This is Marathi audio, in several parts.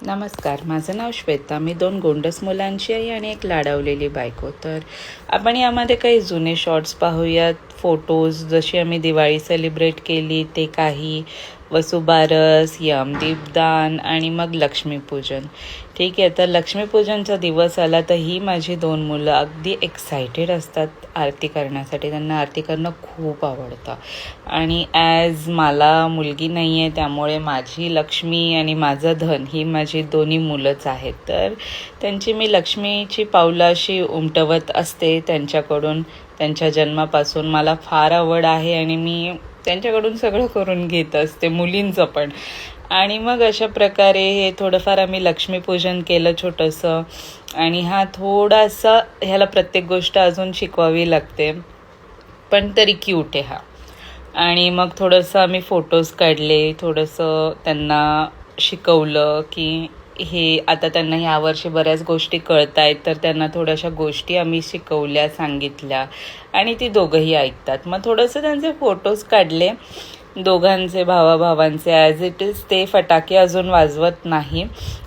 नमस्कार, माझं नाव श्वेता. मी 2 गोंडस मुलांची आई आणि एक लाडावलेली बायको. तर आपण यामध्ये काही जुने शॉर्ट्स पाहूयात. फोटोज जशी आम्ही दिवाळी सेलिब्रेट केली ते काही, वसुबारस, यमदीपदान आणि मग लक्ष्मीपूजन. ठीक आहे, तर लक्ष्मीपूजनचा दिवस आला तर ही माझी 2 मुलं अगदी एक्सायटेड असतात आरती करण्यासाठी. त्यांना आरती करणं खूप आवडतं. आणि ॲज मला मुलगी नाही आहे, त्यामुळे माझी लक्ष्मी आणि माझं धन ही माझी दोन्ही मुलंच आहेत. तर त्यांची मी लक्ष्मीची पावलं अशी उमटवत असते त्यांच्याकडून. त्यांच्या जन्मापासून मला फार आवड आहे आणि मी त्यांच्याकडून सगळं करून घेत असते, मुलींचं पण. आणि मग अशा प्रकारे हे थोडंफार आम्ही लक्ष्मीपूजन केलं छोटंसं. आणि थोडासा ह्याला प्रत्येक गोष्ट अजून शिकवावी लागते, पण तरी क्यूट आहे हा. आणि मग थोडंसं आम्ही फोटोज काढले, थोडंसं त्यांना शिकवलं की हे आता त्यांना यावर्षी बऱ्याच गोष्टी कळत आहेत, तर त्यांना थोड्याशा गोष्टी आम्ही शिकवल्या, सांगितल्या आणि ती दोघंही ऐकतात. मग थोडंसं त्यांचे फोटोज काढले दोघांचे, भावाभावांचे. ॲज इट इज ते फटाके अजून वाजवत नाही.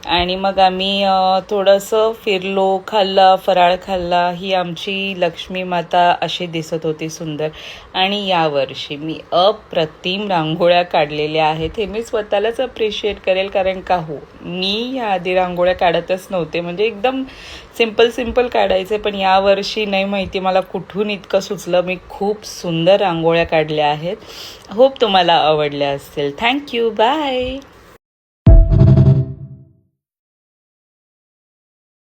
आणि मग आम्ही थोडंसं फिरलो, खाल्ला, फराळ खाल्ला. ही आमची लक्ष्मी माता अशी दिसत होती सुंदर. आणि यावर्षी मी अप्रतिम रांगोळ्या काढलेल्या आहेत. हे मी स्वतःलाच अप्रिशिएट करेल, कारण का हो, मी याआधी रांगोळ्या काढतच नव्हते. म्हणजे एकदम सिंपल काढायचे, पण यावर्षी नाही माहिती मला कुठून इतकं सुचलं. मी खूप सुंदर रांगोळ्या काढल्या आहेत. होप तुम्हाला आवडल्या असतील. Thank you, bye.